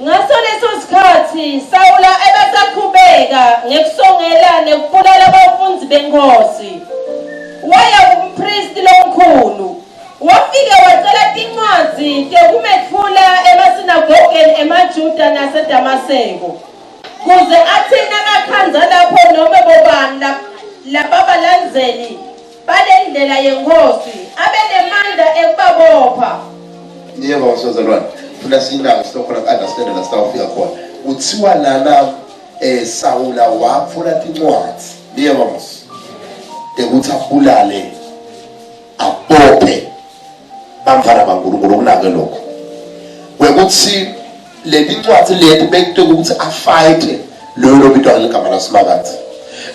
Ngaso leso sikhathi Sawula ebesaqhubeka ngekusongela nekubulala abafundi benkosi. Waya kumpristi lomkhulu. Wafike wacela incwadi tekumethula emasinagogeni emaJuda naseDamaseko. Kuze athina akakhanza lapho noma bobani lababalandzeli balendlela yenkosi abenemandla ekubabopha. Yebo sozalwane. Funa sinawo sizokhona understand la sitawufika khona. Uthiwa lana Sawula waphula incwadi. Yebo mos. Ukuthi abulale abophe bamfana baNkulunkulu kunake lokho. Wekuthi le incwadi lethi bekuthe ukuthi afight lo lobitwa ngegama laSimakade.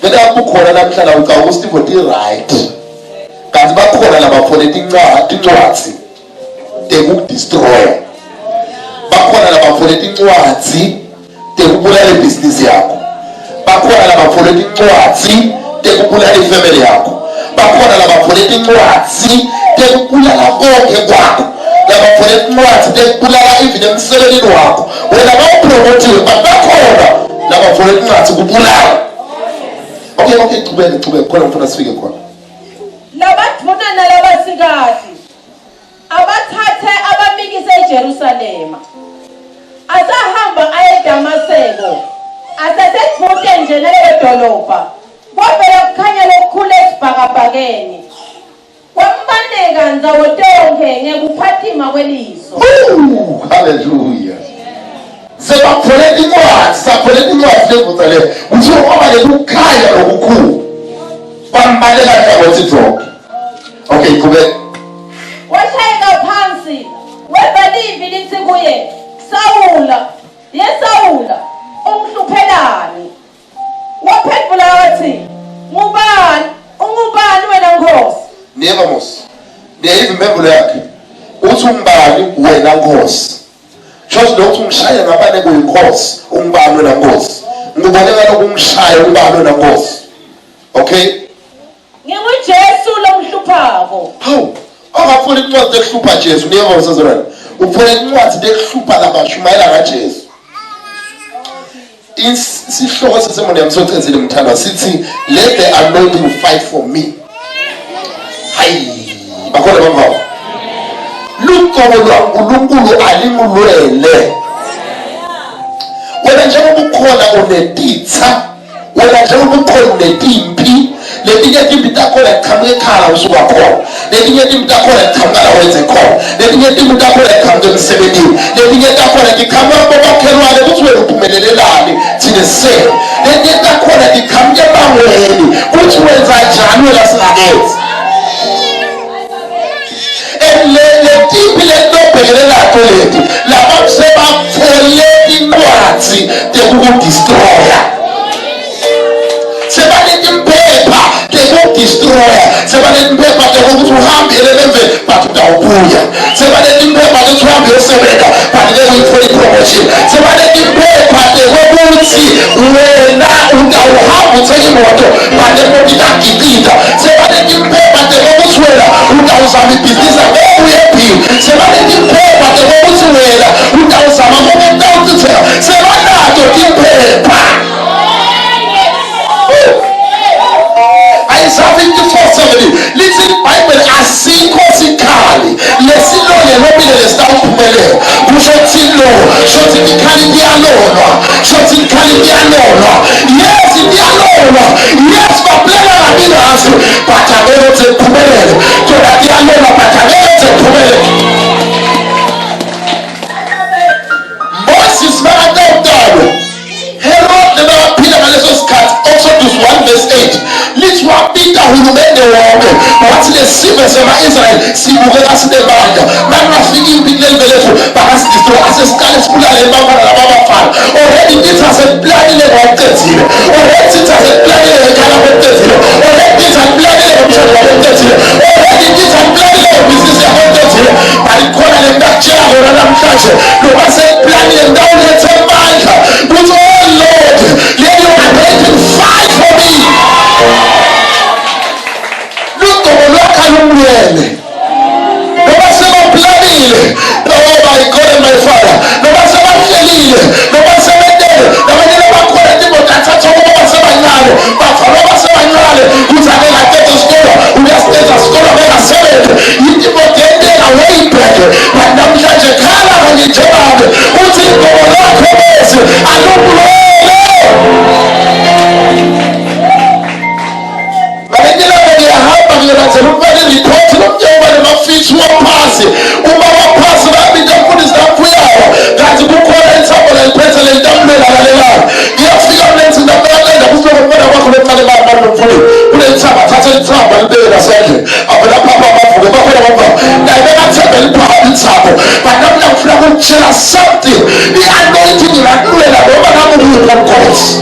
Bese akukhona namhlanje ucawa uSteve uthi right. Kanti bakhona labaphole incwadi tekudestroy. Bakhona labaphole incwadi tekubulala ibusiness yakho. Bakhona labaphole incwadi tekubulala ifamily yakho. Bakhona labaphole incwadi tekubulala konke kwakho. Labaphole incwadi tekubulala even emsebenzini wakho. Wena bawupromotiwe bakhona labaphole incwadi kubulala. Okay, qhubeka khona ngifuna sifike khona. Labadvuna nalabasikati abathathe abamikise eJerusalema. Asahamba aye eDamaseko. Asesedvuke nje nalelo dolobha. Kwavela kukhanya lokukhulu esibhakabhakeni. Kwambaneka nzawo tonke ngekuphathima kweliso. Hallelujah. Sebaphole incwadi levuta le. Uthiwa kwaba lekukhanya lokukhulu. Bambalela njawo zonke. Okay, qhubeka. Washayeka phansi. Webalivi lithi kuye, Sawula, Sawula, ungihluphelani? Waphendula wathi, ungubani wena Nkosi? Niyeva mos. Niyayiva impendulo yakhe. Uthi ungubani wena Nkosi? Shothi lokhu ungishaya ngapane kuyinkosi, ungubani wena Nkosi? Ngiboneka lokhu ungishaya ungubani wena Nkosi. Okay? NginguJesu lomhluphako. Hawu, akafuna incwadi ekuhlupha Jesu, niyeva msazalwane. Ufuna incwadi ekuhlupha labashumayela ngaJesu. Isihloko sesemoni yamsocenzile mthandwa sithi let the anointing fight for me. Hayi, bakhona bamva. Luqobo lwaNkulunkulu alingulwele. Wena njengoba ukhona unetitha, wena njengoba ukhona unetimpi, letinye timpi takhona ziqhamuka ekhala usuka khona. Letinye timpi takhona ziqhamuka la wenze khona. Letinye timpi takhona ziqhamuka emsebenzini. Letinye takhona ziqhamuka kubakhelwane ukuthi wena uphumelelelani thina sele. Letinye takhona ziqhamuka ebangweni ukuthi wenza njani wena singakenzi. Timpi letobhekelela koleti laba sebaphole incwadi tekukudestroya. Sebalethe impepha tekukudestroya. Sebalethe impepha tekukuthi uhambe elemve but utawubuya. Sebalethe impepha tekuthi uhambe uyosebenza but ngeke promotion. Sebalethe impepha tekukuthi wena utawuhamba uthenge imoto but emoto itagigida. Sebalethe impepha tekukuthi wena utawuzama ibhizinisi sebalethe impepha tekukuthi wena utawuzama ngokutawuthithela. Sebanato impepha. Isaiah 54:7 lithi iBhayibheli asikho sikhali lesilonye nobile lesitawuphumelela. Kusho ukuthi lo, shothi ikhali liyalonwa, shothi ikhali liyalonwa. Yes, liyalonwa. Yes, babheka kabi ngazo but angeke uthi kuphumelele. Kodwa liyalonwa but angeke uthi kuphumelele. Moses makatawutalwa Herod nebaphila ngaleso sikhathi Exodus 1:8 lithi wapita uhulumende wonke wathi lesizwe sema-Israyeli sibukeka sinebandla makungafika impi kuleli lethu bakasidistroy asesiqale sibulale bafana lababafana. Already ithi aseplanile ngokucedzile. Already ithi aseplanile ngekhaya ngokucedzile. Already ithi aseplanile ngomshado ngokucedzile. Already ithi aseplanile ngebhizinisi yakokucedzile. Bali khona le ntakutshela kona namhlanje loba seplanile ndawo lethe amandla ukuthi oh Lord let your anointing fight for me. Luqobo lwakha lumlwele. Noba sebaplanile, oh my God and my Father, noba sebahlelile baphile noma sebedele nabanye labakhona imoto athatha ngoba basebancane bafana basebancane uthi ake ngaqeda isikole uyasithetha isikole bengasebenzi imoto yentela wayibheke namhlanje khala kanye njengabe uthi ingobo lakho bese alubulele report nomnyango lemafishi waphasi uma waphasi babinda mfundisi laphuyayo ngathi kukhona ithambo laliphethe lentambulela lalelayo ngiyafika kulenzi ndabelakenda kusokomfana kwakho lemali abantu mfundisi kulethamba thatha ithambo libeke nasendle avela phapha bavuke bakhona bamba naye bekathembe liphakathi ithambo but namna ngifuna ukutshela something i-anointing ingakulela noma ngabe uyinkonkosi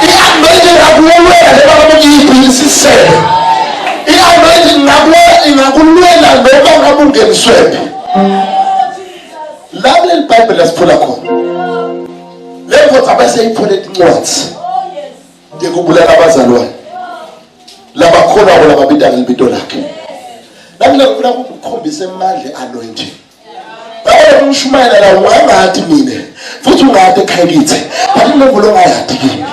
i-anointing ingakulela noma ngabe uyibhilisisele i-anointing ingakulwela noma ngabe ungeniswephi la kuleli bhayibheli lasiphula khona le mfotho abaseyiphole incwadi ngekubulala abazalwane labakhona bona babidala libito lakhe namhle kufuna ukukhombisa emandla anointing babona umshumayela la ungangadi mina futhi ungade ekhaya kithi but inomvulo ongayadi kimi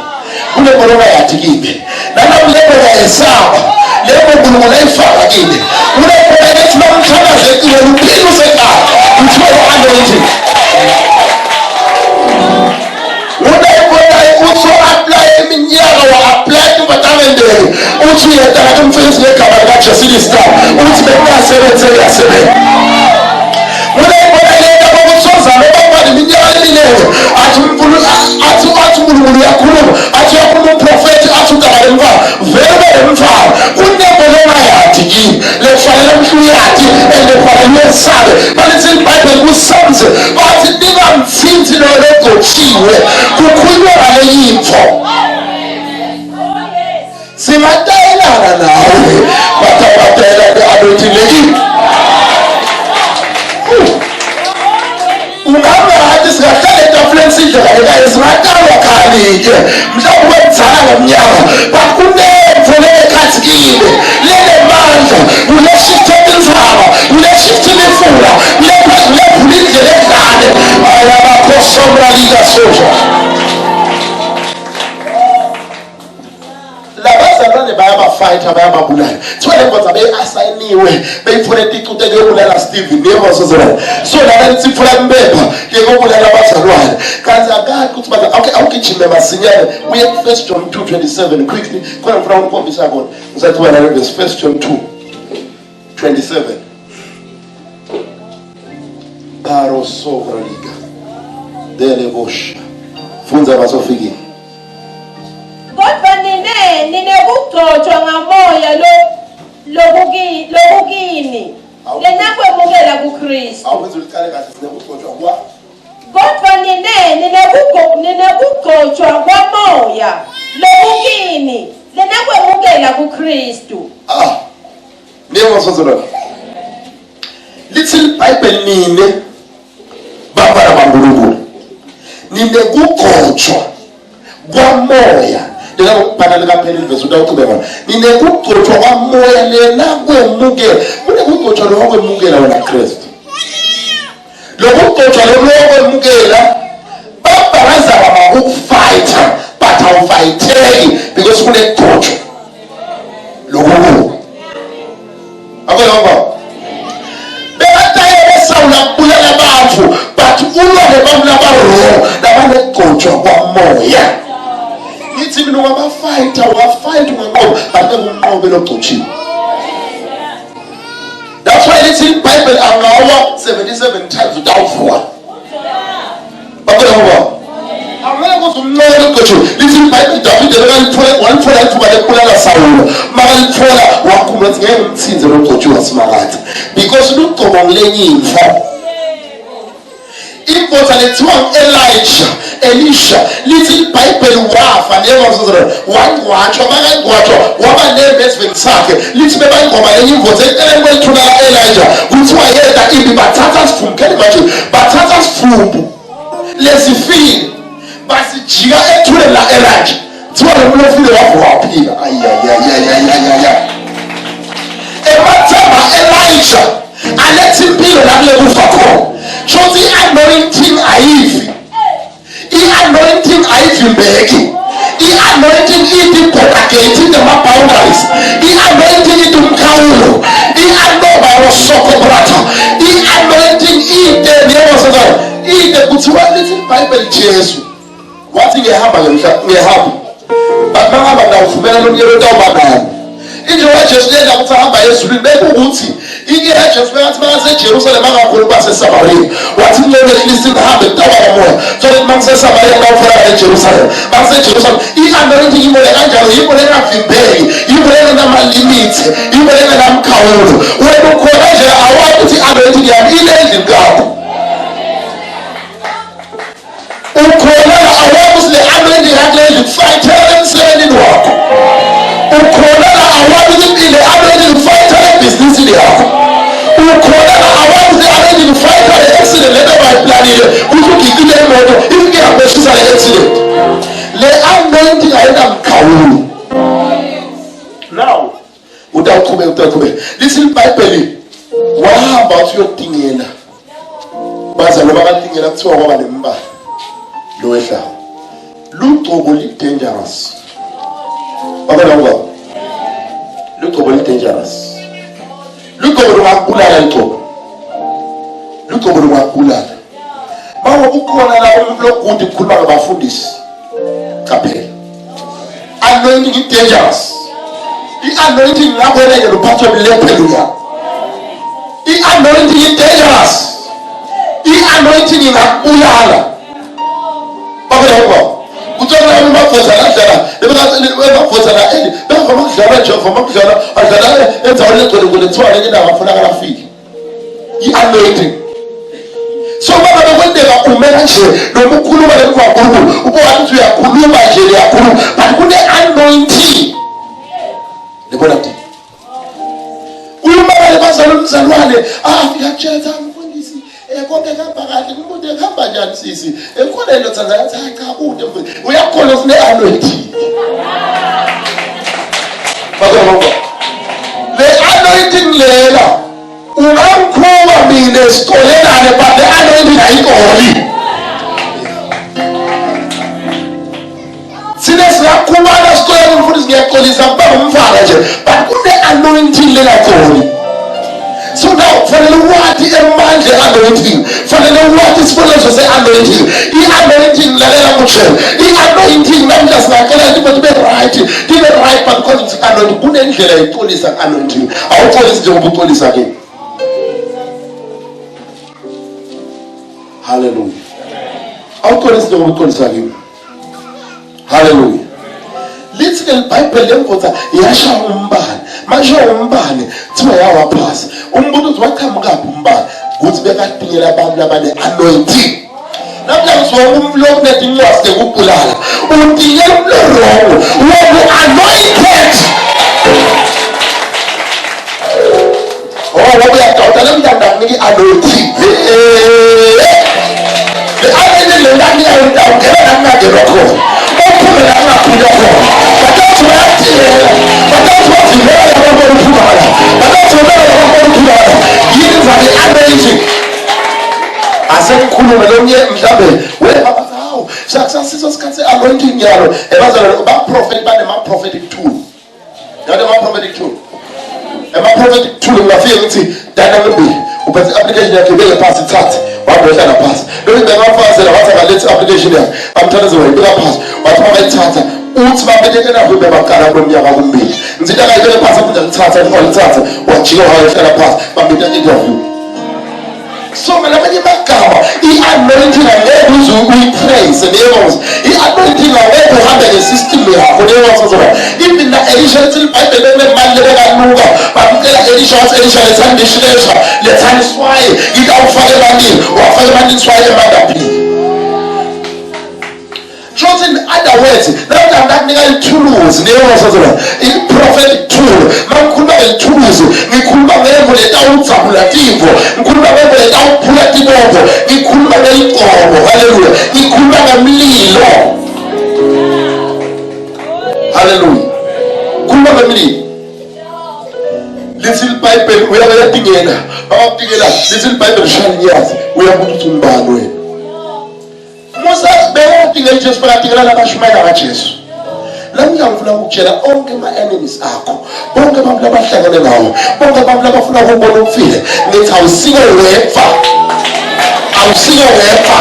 kunemvulo ongayadi kimi nanamlebo yayesaba lebo nkulumo layifaka kini ulekhona ethi nomthakaze wena uphile usekhaya uthola anointing apply iminyaka wa-apply kubatamendele uthi uyedala kumfundisi ngegama likaJesili Star uthi bengasebenze yasebenza ulekhona lento abakuthoza nobabani iminyaka eminingi athi unkulunkulu yakhuluma athi yakhuluma uprofethi athi ugama lemfana vele lemfana kunembolonga yathi kini lefanele mhluyati elefanele yesabe balithi ibhayibheli kusamze bathi ningamthinti lolegotshiwe kukhulunywa ngale yimfo singatayelana nawe batayela ke-anointing le ungangathi singahlala etafuleni sidle kanye singatalwa khalike mhlawumbe wenzala ngomnyaka but kunemfo lekhathi kini lele mandla uleshifte inzaba uleshifte imifula ulephula indlela edlane ayabakhosobralika soja labazalwane bayabafayitha bayababulala kuthiwa le nkonza beyi-asayiniwe beyiphule ticute kuyobulala Stephen niyebasozolana so lana nitsifula impepha kuyobulala abazalwane kanti akade ukuthi baza okay awugijime masinyane uye ku-1 John 2:27 quickly khona ngifuna ukukhombisa khona ngizathi wena verse 1 John 2:27 parosovralika delebosha funza basofikile kodwa ninekugcotshwa ngamoya lokukini lenakwemukela kuKristu kodwa ninekugcotshwa kwamoya lokukini lenakwemukela kuKristu niyengosozolona lithi libhayibheli nine bafana baNkulunkulu ninekugcotshwa kwamoya ngokubhala likaphelile verse utawuqhubeka ninekugcotshwa kwamoya lena kwemukela kunekugcotshwa lokwemukela wena Kristu lokugcotshwa lokwemukela babhakazaba ukufayitha but awufayitheki because kunekugcotshwa lokhu akwelongo bekatayele besawula kubulala abantu but ulwa nebantu labaro labanekugcotshwa kwamoya ithi mina wabafayitha wafayitha unganqoba but unqobe logcotshiwe that's why it's in Bible angawa 77 times utawuvuka bakwelongo angeke uzumnqobe logcotshiwe lithi iBhayibheli David waliphola ithuba lekubulala Sawule makalithola wakhumbula ukuthi ngeke ngimthinze logcotshiwe wasimakathi because lugcobo ngilenye imfo imfo lethiwa Elisha lithi iBhayibheli wafa neyengosozolana wangcwatshwa makangcwatshwa waba nemesiveni sakhe lithi bebayingoma lenye imvothi eceleni kwelithuna Elijah kuthiwa yeda imbi bathatha sifumbu kele manje bathatha sifumbu lesifile basijika ethuleni la Elijah kuthiwa lo mfile wavuka waphila ayayayayayaya emathemba Elijah alethi impilo la kule kufa khona shothi i-anointing ayifi gate boundaries. I-anointing into umkhawulo. I-anoba osoko brata. I-anointing ide niyabona ide kuthiwa lithi iBhayibheli Jesu wathi ngihamba ngihamba but mangaba ngawuvumela lo myelo ntawubabani injoba Jesu yena kuthi ahamba ezulwini bekuthi inye Jesu bekathi baseJerusalem angakhulu baseSamaria wathi ngeke Kristu ahambe ntawala moya so that mangiseSamaria ngawufana eJerusalem baseJerusalem i-anointing imole kanjalo imole engavimbeki imole enamalimits imole enamkhawulo wena ukhona nje awazi ukuthi i-anointing yami ile endlini kakho ukhona awazi le anointing yakho fighter emsebenzini wakho ukhona awazi le anointing fighter ebhizinisini yakho ukhona awazi le anointing fighter accident le bayiplanile ukuthi ugigile imoto ifike yabeshisa le accident le anointing ayinamkhawulo now utaqhubeka lithi iBhayibheli wahamba uyodingela baza lo bakatingela kuthiwa kwaba nembala lo ehla lugcobo li dangerous babona ngoba lugcobo li dangerous lugcobo lungakubulala lugcobo lungakubulala bawo ukhona la umuntu lokude ukukhuluma ngabafundisi kaphela anointing is dangerous i-anointing ngaboneke lo phatho bilephelo yakho i-anointing is dangerous i-anointing ingakubulala kuthola amafutha amafutha la ende bengoma kudlala Jehova makudlala adlala endaweni egcwele kuthiwa lenye indawo afunakala afike i-anointing so baba bekwendeka umela nje noma ukhuluma lenkulunkulu ubowathi uthi uyakhuluma nje liyakhuluma but kune-anointing libona kuti ulumabale bazalo mzalwane ngiyakutshela mfundisi konke kuhamba kahle umuntu ehamba njani sisi ekhona into thanza yathi cha kude uyakhona sine-anointing bakho le anointing lela ungamkhuma mina esikolelane but le anointing ayikoli sine siyakhumana esikoleni mfundisi ngiyaxolisa kuba ngumfana nje but kune-anointing lengakoli so now fanele wathi emandla anointing fanele wathi isifundiswa se-anointing i-anointing lalela kutshela i-anointing namhla singacela libe tibe right but because it's anointing kunendlela yokuxolisa ku-anointing awuxolisi njengoba uxolisa ke hallelujah awuxolisi njengoba uxolisa ke hallelujah lithi ke iBhayibheli lemvotsa yasha umbane manje umbane kuthiwa yawaphasa umbuzo uthi waqhamukaphi umbane ukuthi bekadingela abantu labane-anointing namhlanje siwonke umloku nedincwasi tekubulala udingela umlorongo woku-anointed ngoba uyadawuda lemntandakunika i-anointing le-anointing lendakunika nakungadelwa khona ophume nakungaphulwa khona batathi bayadingela batathi badingela lababona uphumala batathi babela lababona uphumala yiva le-anointing asekukhulume lomnye mhlawumbe webabathi hawu sasisiso sikhathi se-anointing yalo ebazalwane baprofethi banema-prophetic tool yade ama-prophetic tool ama-prophetic tool ngingafike ngithi danangembili uphethe i-application yakhe ibeke phasi ithathe wabehlala phasi lokhu bengafazela wathi akalethi i-application yakhe bamthandaze wayibeka phasi wathi makayithatha uthi babelekenabo bebaqala kulomnyaka kumbili ngithi akayibeke phasi aphinda ngithatha walithatha wajika wayehlala phasi bambetha interview so ngamanye amagama i-anointing angeke uze uyipraise neyonze i-anointing angeke uhambe ngesystem yakho neyonze even na-elisha lithi iBhayibheli benemali lebekaluka bamcela elisha wathi elisha lethani lishilesha lethani iswaye yithi awufake emanini wafake emanini iswaye emangaphili shows in other words nakunika ithuluzi neyonze i-prophetic tool mangikhuluma ngelithuluzi ngikhuluma ngemvo letawudzabula tivo ngikhuluma ngemvo letawuphula tibombo ngikhuluma ngeligcobo haleluya ngikhuluma ngemlilo haleluya khuluma ngemlilo lithi iBhayibheli uyabadingela babadingela lithi iBhayibheli shaliyazi uyabuthi uthi umbani wena Musa bewudingela Jesu bakadingela nabashumayela kaJesu namhlanje ngifuna ukutshela onke ama-enemies akho, bonke abantu abahlangene nawe, bonke abantu abafuna ukubona ufile, ngithi awusiko wedwa, awusiko wedwa.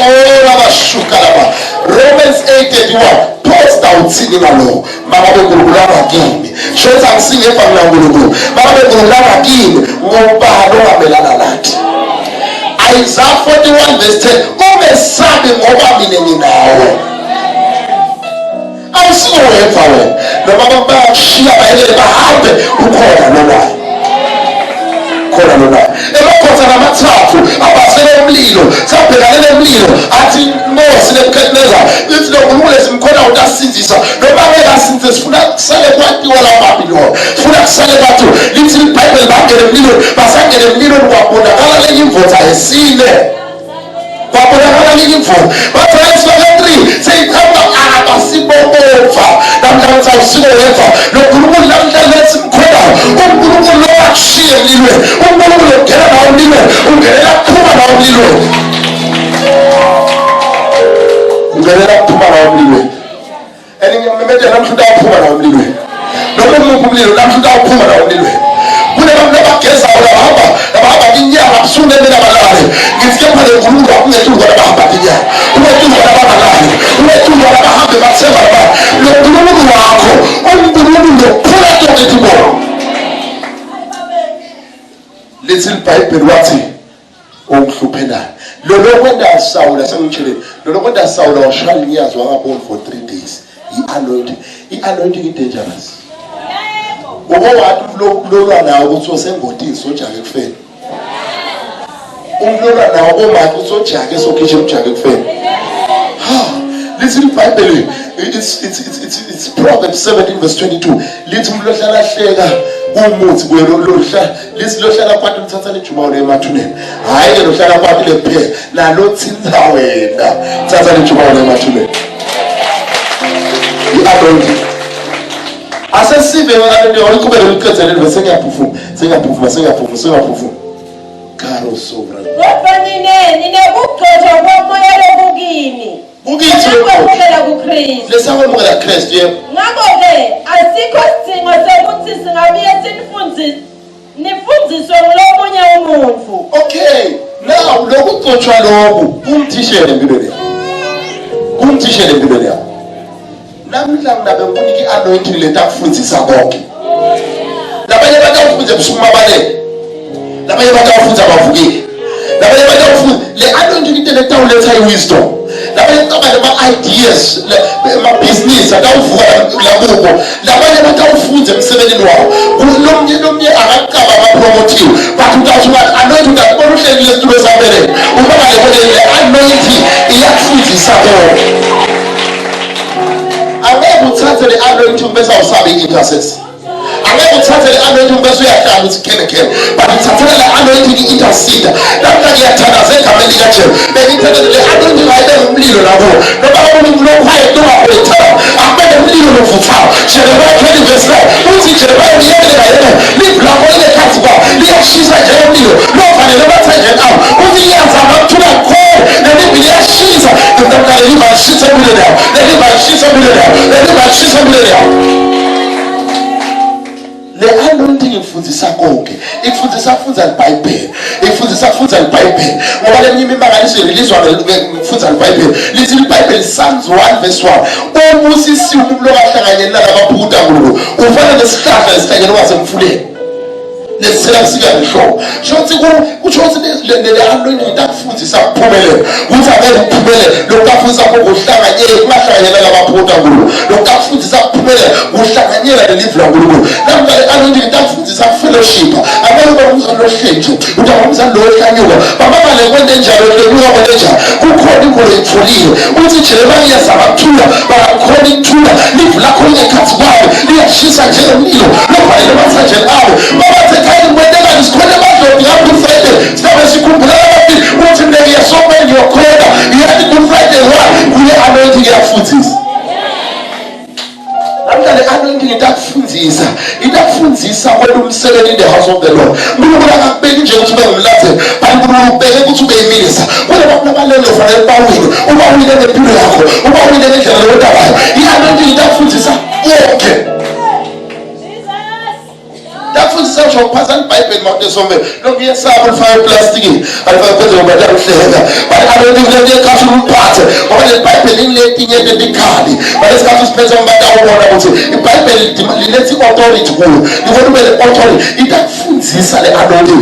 Oh abashuka laba. Romans 8:31. Posta uthini ngalo makabe uNkulunkulu akini. Shoza ngisingeva mina uNkulunkulu. Makabe uNkulunkulu akini ngoba ongamelana nathi. Isaiah 41:10. Ungesabi ngoba mina nginawe. Awusiko wedwa wena. Noma bayashiya bayele bahambe ukhona nolayo. Khona nolayo. Emakhotha namathathu abasele umlilo sabhekane nemlilo athi Mose Nebukadneza lithi loNkulunkulu esimkhona utasinzisa noma ngeke asinze sifuna kusale kwathi wala Babylon sifuna kusale kwathi lithi iBhayibheli bangene emlilweni basangene emlilweni kwabonakala le imvotha yesine kwabonakala le imvotha bathi ayisifaka 3 seyiqhamba abasibobova namhlanje awusiko wedwa loNkulunkulu namhlanje esimkhona uNkulunkulu lo akushiye emlilweni uNkulunkulu ongena nawo emlilweni ungenela kuphuma nawo emlilweni ungenela kuphuma nawo emlilweni elinye umemede namhlanje awuphuma nawo emlilweni noma umuntu umlilo namhlanje awuphuma nawo emlilweni kunabantu abageza abahamba inyanga busunde nabalale ngithi phela uNkulunkulu akungethuka abahamba inyanga ungethuka ababalale ungethuka abahambe bathemba lo uNkulunkulu wakho uNkulunkulu lophula konke kubo. Lithi iBhayibheli wathi okuhluphelayo lo kwenda Sawula sengitshele lo kwenda Sawula washaya inyazi wangaboni for 3 days i-anointing is dangerous. Wathi ulolwa nawo ukuthi usengotini sojake kufeni umlolwa nawo komathi usojake sokhitshe umjake kufeni. Lithi iBhayibheli it's Proverbs 17:22 lithi umlohlalahleka umuthi kwelohlala lithi lohlala kwathi umthatha lejumayo emathuneni hayi ke lohlala kwathi lephela nalo thinza wena thatha lejumayo emathuneni i-anointing asesive ngalento oyiqhubele uqedzelele bese sengiyaphufuma Karo sobra kodwa ninekugcotshwa komoya lobukini ukwamukela kuKristu lesakwamukela Kristu yebo. Ngakho-ke asikho sidingo sokuthi singabuye nifundiswe ngulomunye umuntu. Okay, now lokugcotshwa lokhu kumthishele empilweni yakho. Kumthishele empilweni yakho. Namhla ngabe ngikunike i-anointing lento akufundisa konke. Labanye abantu abafunde busukuma balele. Labanye abantu abafunde abavukile. Labanye abantu abafunde le anointing into letawuletha i-wisdom. Labanye abantu ama-ideas ama-business atawuvuka lakubo. Labanye abantu abafunde emsebenzini wabo. Lomnye akaqaba ama-promotive but utawusuka anointing ukubona uhleli lesitulo esabelele. Ubaba le anointing iyakufundisa konke. Angeke uthathe le anointing bese awusabe i-intercessor. Angeke uthathe le anointing bese uyahlala uthi khele but uthathela le anointing i-intercede. Lapha ngiyathandaza egameni likaJesu bengithathe le anointing ayibe umlilo labo noma umuntu lokuhaye kungakwetha akube umlilo lovuthayo. Jeremiah 20:9 uthi Jeremiah uyekela yena liblako lekhathi kwa liyashisa njengomlilo lofanele bathenje nawo uthi iyanza amathula khona nelibili liyashisa ngizakuqala libashisa umlilo lawo libashisa umlilo lawo libashisa umlilo lawo. Le anointing ifundisa konke. Ifundisa iBhayibheli. Ifundisa iBhayibheli. Ngoba le imimangaliso irelease ngifundisa iBhayibheli. Lithi iBhayibheli Psalms 1:1. Ubusisi umuntu lokahlanganyela nabaphuta kulo. Ufana nesihlahla esihlanyelwa kwasemfuleni. Nesela sika ngihlo. Shothi uchothi le anointing itakufundisa ukuphumelela. Uthi angeke uphumelele lokufundisa ukuhlanganyela kungahlanganyela nabaphuta kulo. Lokufundisa ukuphumelela uhlanganyela nelivla kulo. Nampa le anointing itakufundisa fellowship. Abantu bamuzalo hlenje. Utamuzalo lohlanyuka. Baba le kwende njalo lenyuka kwende njalo. Kukhona inkolo etfolile. Uthi Jeremiah yasabathula bakhona ithula livla khona ekhathi kwayo. Liyashisa njengomlilo. Lofanele bathanje awo. Baba kwendeka isikhona amadlozi ka Good Friday sibe sikhumbula ukuthi uthi ndeke yasomeni yokhona yathi Good Friday kuye anointing yafundisa. Namhlanje anointing itakufundisa kwena umsebenzi in the house of the Lord. Umuntu akakubeki nje ukuthi ube ngumlatheli but ubeke ukuthi ube yiminister wena abantu abalelo fanele bawile uma uwile ngempilo yakho uma uwile ngendlela yodabayo i-anointing idakufundisa wonke dakufundisa ngisho ukuphasa iBhayibheli mawude sombe lokhu yesaba ulifaka eplastiki alifaka phezulu ngoba uhleka but anointing lento ekhathi uliphathe ngoba le Bible linetinye dedikhali balesikhathi usiphethe ngoba awubona ukuthi iBhayibheli linethi authority kuyo ngifuna ube le authority idakufundisa le anointing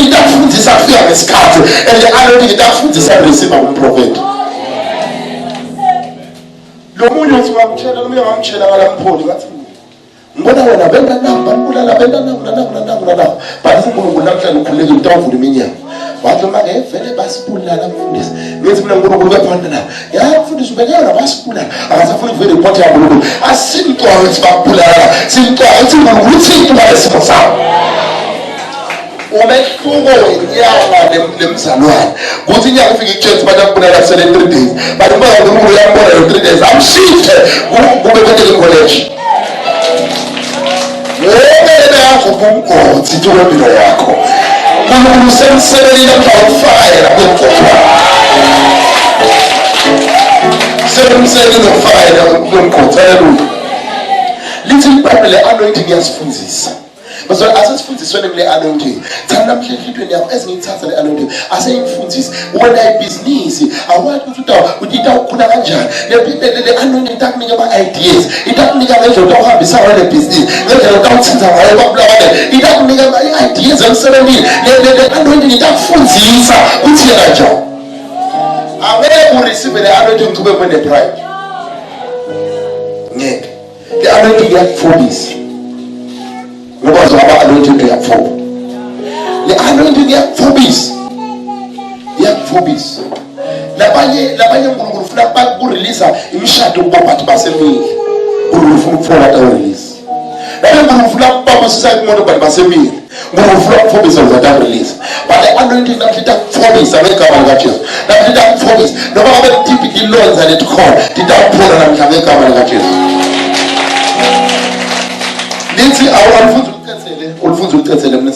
idakufundisa kufika ngesikhathi and le anointing idakufundisa receive umprofeti lo munye uthi ngamtshela lo munye ngamtshela ngalampholi ngathi ngibona wena benda namba balibulala benda namba bathi uNkulunkulu namhlanje ukhulekile utawuvula iminyaka wathi manje vele basibulala mfundisi ngithi mina uNkulunkulu bephanda la ya mfundisi ubekela basibulala akasafuna ukuvela report ya uNkulunkulu asimntwa ukuthi babulala simntwa ukuthi uNkulunkulu uthini balesimo sawo umehluko wenyanga lemzalwane kuthi inyanga ifike ichurch bayakubulala sele 3 days but uma uNkulunkulu uyambona lo 3 days amshithe kube kwendele college wena yakho kumgodi tuwempilo yakho uNkulunkulu usemsebenini ukufaya kwemfofwa semsebenini ukufaya kwemgodi haleluya lithi iBhayibheli anointing yasifundisa But as it's for this one, the anointing. Tell them as we start the anointing. I say for this, when I business, I want to talk with it out. The anointing talk me about ideas. It talk me about don't have the business. Don't sit down. It talk me about ideas and suddenly the anointing talk for this. What's your job? I will receive the anointing to be when they pray. The anointing get for this. Because of our anointing to have four. The anointing have phobis. You have phobis. Labanye Mungu fulapa kurelease imishado bomba tibasemi. Mungu fulapa release. Labanye Mungu fulapa masisa kumoto basemi. Mungu fulapa phobis of that release. But the anointing that it phobis America malagachis. That it phobis. No matter typical loans and it call. It don't pull on America malagachis. Let's our food. Ulifunza ulicethele mina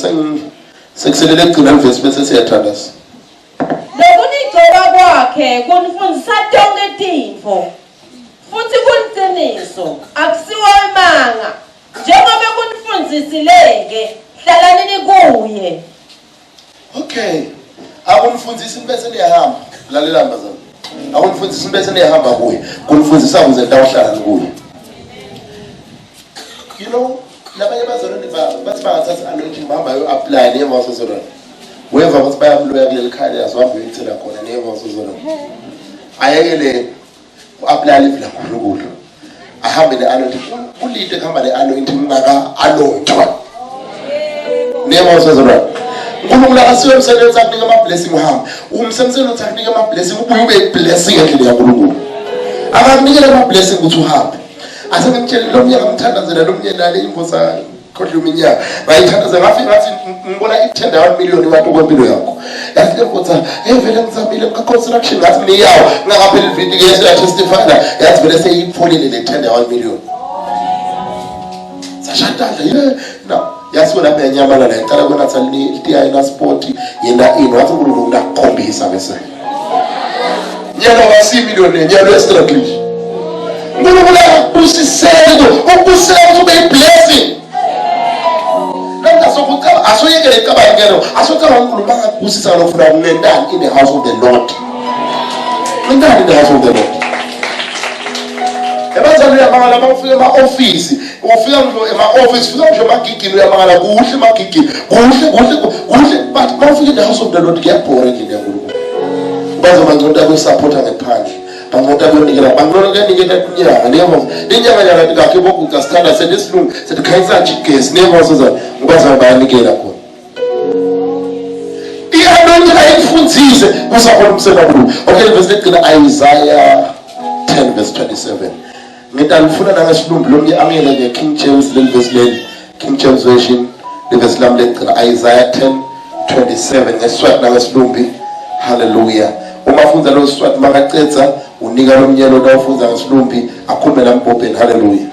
sekuselele kugcina ivesi bese siyathandasa lokunigcoba kwakhe kunifundisa tonke izinto futhi kuliqiniso akusiwo imanga njengoba kunifundisileke hlalani kuye okay akunifundisa bese niyahamba lalela mbazana akunifundisa bese niyahamba kuye kunifundisa ukuze ndawuhlala kuye you know labanye bazalwane bathi bangathatha anointing bahamba yo apply neva wasozona weva ukuthi bayamloya kuleli khaya yazihambe uyithela khona neva wasozona ayekele apply live la kuNkulunkulu ahambe le anointing kulito kuhamba le anointing ungaka anointwa neva wasozona uNkulunkulu akasiwe umsebenzi akunika ama blessing uhamba umsebenzi uthi akunika ama blessing ubuye ube blessing endlini yaNkulunkulu akakunikele ama blessing ukuthi uhambe asengimtshela lo mnyaka ngithandazela lo mnyaka nale imvosa kodwa iminyaka bayithandaza ngafika ngathi ngibona i-10 million abantu kwempilo yakho yathi ukuthi vele ngizamile construction ngathi niyawo ngakaphela ividi ke ya testify yathi vele seyipholile le 10 million sashadala no yasiwe lapha enyamala la icala kona tsalini itiya ina sport yena ino wathi uNkulunkulu ngakukhombisa bese nyalo wa 6 million nyalo extra glitch uNkulunkulu usiselo ukusela ube blessing ngasokutha asoyekele ikabangelo asotha uNkulunkulu bangabusisa lokufuna ukunendani in the house of the Lord in the house of the Lord ebazalwane yamangala bafika ema-office ufika nje ema-office fika nje emagigini uyamangala kuhle emagigini kuhle but bafika in the house of the Lord kuyabhora endlini yaNkulunkulu bazomangconta kuyisupporta ngephandle bangconta kuyonikela bangconta kuyanikela inyanga nenyanga nyanga kakhe bokuca sithanda senesilungu setikhanyisa nje igesi nevosoza ngibazana bayanikela khona i-anointing ayifundise kusakhona umsebenzi kakhulu okay verse legcina Isaiah 10 verse 27 ngita ngifuna nangesilumbi lomnye angele ngeKing James verse leli King James version verse lam legcina Isaiah 10:27 ngesiswati nangesilumbi hallelujah uma ufunda lo swati makacetha unika lomnyelo nawufunza ngesilumbi akhulume lampopeni hallelujah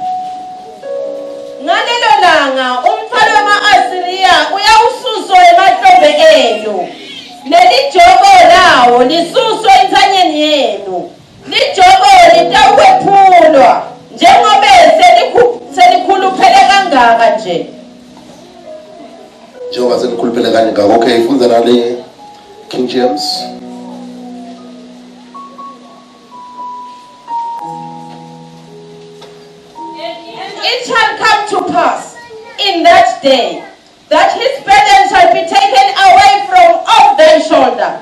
ngalelo langa umfana wama-Asiriya uyawususwa emahlombe enu Lelijoko lawo lisuswe entsanyeni yenu. Lijoko litawuphulwa njengoba selikhuluphele kangaka nje. Njengoba selikhuluphele kangaka. Okay, funza nale King James. It shall come to pass in that day that his burden shall be taken away from off thy shoulder,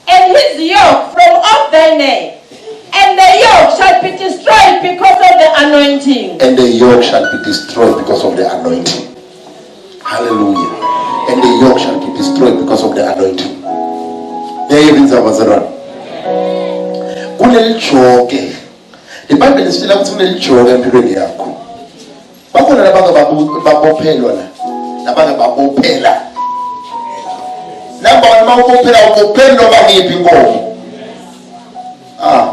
and his yoke from off thy neck, and the yoke shall be destroyed because of the anointing. And the yoke shall be destroyed because of the anointing. Hallelujah. And the yoke shall be destroyed because of the anointing. Kunelijoke. iBhayibheli lisitshela ukuthi kunelijoke empilweni yakho. Bakhona labanye babophelwa la. Labanye babophela. Namba mawubophela ubophela noma ngiphi inkomo.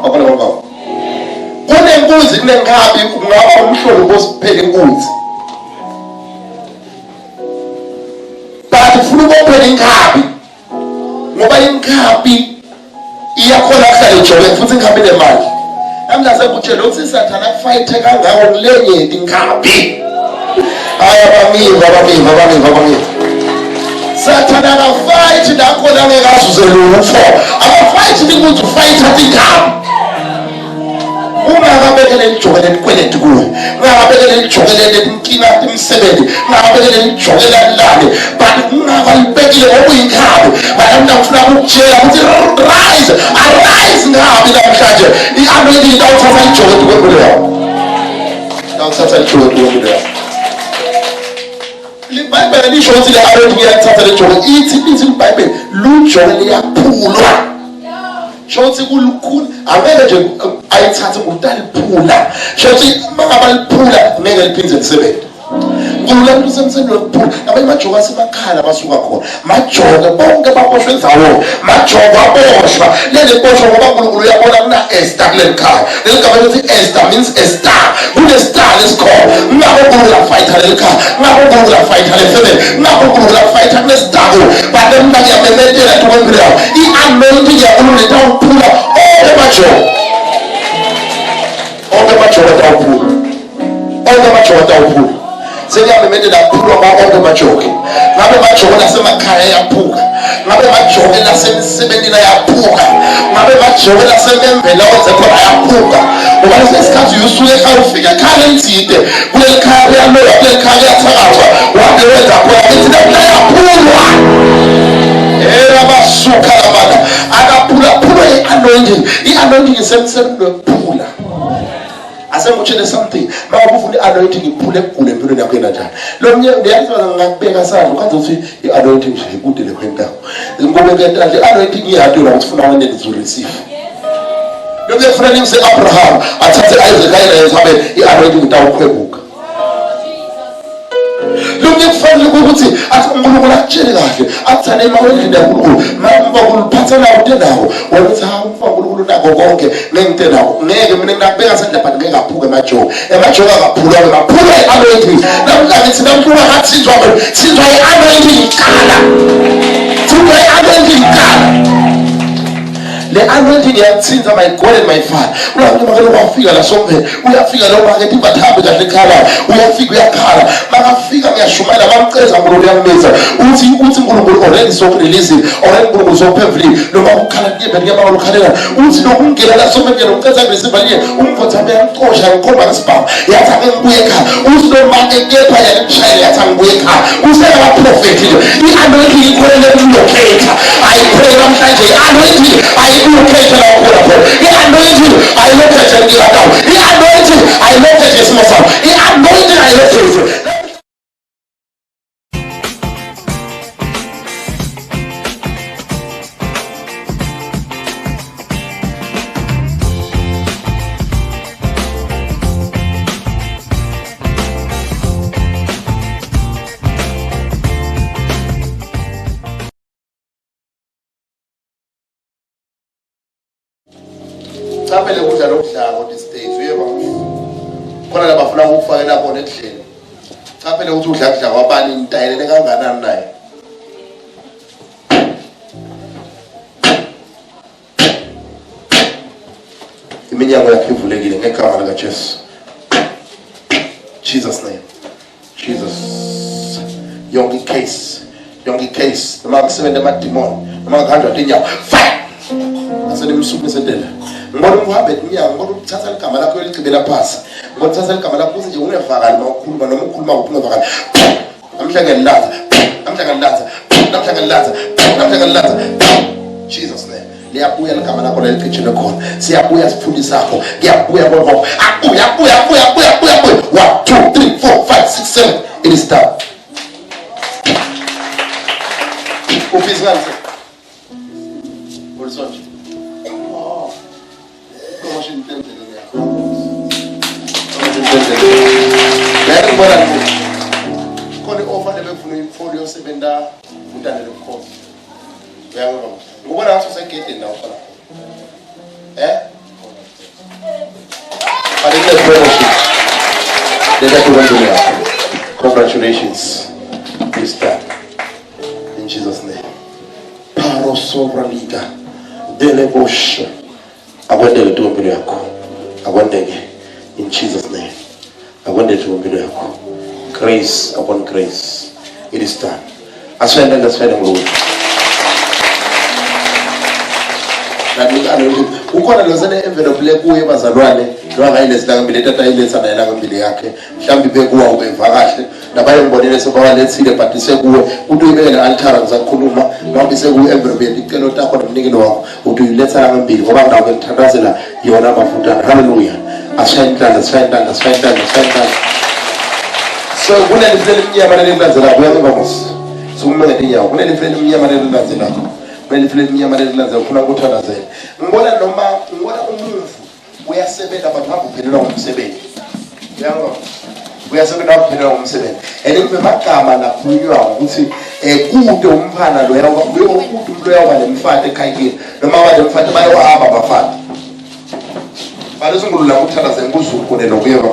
Bakhona baba. Kunembuzi kunenkabi kungaba umhlobo osiphela inkunzi. But ufuna ubophela inkabi. Ngoba inkabi iyakhona kuhlala ijobeni futhi inkabi nemali. Namhlanje sekutshela ukuthi isathana kufight kangako kulenyeti inkabi. Abamiva. Sathana akafight nakhona ngeke azuze lutho. Akafight ukuthi ufight inkabi. Ungakabekele lijokele elikweleti kuwe. Ungakabekele lijokele lenkinga emsebenzini. Ungakabekele lijokele lale. But ungakalibekile ngokuyinkabi. Bayamna ufuna ukutshela ukuthi arise ngabi namhlanje. I-anointing itawuthatha lijokele kwempilo yakho. Itawuthatha lijokele kwempilo yakho. iBhayibheli lisho ukuthi le anointing iyathatha lijokele. Ithi iBhayibheli lujokele liyaphulwa. Shothi kulukhulu angeke nje ayithathe ngudaliphula. Shothi mangaba liphula ngeke liphinde lisebenze. Ngulula umuntu semseni lokuphula. Abanye majoka semakhala basuka khona. Majoka bonke baboshwe endzawo. Majoka aboshwa. Leli boshwa ngoba uNkulunkulu uyabona kuna Esther kuleli khaya. Leli gama lithi Esther means a star. Kune star lesikhona. Ngakho uNkulunkulu afighter leli khaya. Ngakho uNkulunkulu afighter le family. Ngakho uNkulunkulu afighter kunesdago. But mina ngiyamemethela tukwempilo yakho. I-anointing yakuNkulunkulu itawuphula onke majoka. Onke majoka atawuphula. Sengiyamemethela kakhulu onke majoke. Ngabe majoke nasemakhaya yaphuka. Ngabe majoke nasemsebenzini yaphuka. Ngabe majoke nasemembela wenze khona yaphuka. Ngoba lesikhathi usuke ekhaya ufika ekhaya enzide. Kuleli khaya kuyaloya, kuleli khaya kuyathakazwa. Wabe wenza khona ithi lapha yaphulwa. Abasuka labana. Akaphula i-anointing. I-anointing isemsebenzini yokuphula. Asemutshele something manje ufuna i-anointing iphule ekugule empilweni yakho kanjani. Lo mnye ndiyaziwa ngakubeka sandla ukwazi ukuthi i-anointing nje ikude le kwentawo. Ngoba ke i-anointing iyadwa ukuthi ufuna wena to receive. Lo mnye ufuna nimse Abraham athathe Isaac ayile sabe i-anointing itawukhwebuka. Lo mnye kufanele ukuthi athi uNkulunkulu akutshele kahle athane emawendini yakuNkulunkulu mamba kuliphatha nawo tenawo ukuthi uNkulunkulu nako konke ngengite nawo ngeke mina ngakubeka sandla but ngeke aphuke emajoka akaphulwa ngaphula i-anointing. Namhlanje thina mhlunga ngathi sizwa i-anointing ikhala. Sizwa i-anointing ikhala. Le anointing iyathinta my God and my Father. Uyaphuma wafika la somewhere. Uyafika lo market ibathambe kahle ekhala. Uyafika uyakhala. Makafika ngiyashumela bamceza uNkulunkulu uyambiza. Uthi uNkulunkulu already so release already uNkulunkulu so perfectly. Noma ukhala kuyebe ngiyaba ukhalela. Uthi lokungena la somewhere ngiyoceza receive liye. Umfothambe yaqosha ngikhomba ngesibhamu. Yathi angibuye ekhaya. Uthi lo market kepha yakishayela yathi angibuye ekhaya. Useka la prophet le. I-anointing ikhona locate. I pray namhlanje i-anointing I-locate la ukhona khona. I-anointing I-locate ngila nawo. I-anointing I-locate isimo sakho. I-anointing I-locate. Capele ukudla lokudla on the stage uyeba khona labafuna ukufakela khona ekudleni. Capele ukuthi udla kudla kwabani intayelele kangakanani naye. iminyango yakhe ivulekile ngegama likaJesu. Jesus name. Jesus. Yonke case noma kusebenza amademoni noma kuhanjwa inyawo fire asenimsukumisa endlela. Ngibona ukuhambe inyawo, ngibona ukuthatha igama lakho eligcibela phansi, ngibona ukuthatha igama lakho uthi nje ungevakali mawukhuluma noma ukhuluma ungevakali. Namhla Jesus name. Liyabuya igama lakho leligcitshele khona. Siyabuya sifundi sakho. Kuyabuya konke. Abuya. 1 2 3 4 5 6 7. It is done. Ufizanze. Ulisonje. Oh. Como se entende ya. Lero mbona kone offer lebefuna imfolio sebenda utane lemkhosi. Uyabona? Ngubona ngathi usegedeni la ukhona. Congratulations. Please stand. In Jesus' name. Paro sovraliga. Delebosh. Agwendele tu mbele yako. Agwendele. In Jesus' name. Agwendele tu mbele yako. Grace upon grace. It is done. Aswende Lord. Ukhona lozane envelope lekuye bazalwane lwangayilesila ngembili tata iletha naye ngembili yakhe mhlambi bekuwa ubeva kahle nabaye ngibonile sobalethile but sekuwe uthi uyibekele altar ngizakhuluma ngoba sekuwe envelope yeticelo takho nomnikelo wakho uthi uyiletha ngembili ngoba ngabe ngithandazela yona amafuta. Hallelujah. Asayintanda. So kunelifele iminyama lelilandzelako kuyangemva musi sikumele inyawo kunelifele iminyama lelilandzelako benifile iminyama lelilandzelako ufuna ukuthandazela. Ngibona umuvu uyasebenza abantu ngaphelelwa ngumsebenzi. Uyasebenza ngaphelelwa ngumsebenzi. Elikuve magama lakhulunywa ukuthi kude umfana lo kude umuntu uyawuba nemfata ekhayikini noma wale mfata bayawahamba abafana. Bale singulula ukuthandazela kuzuphune lokuyeva.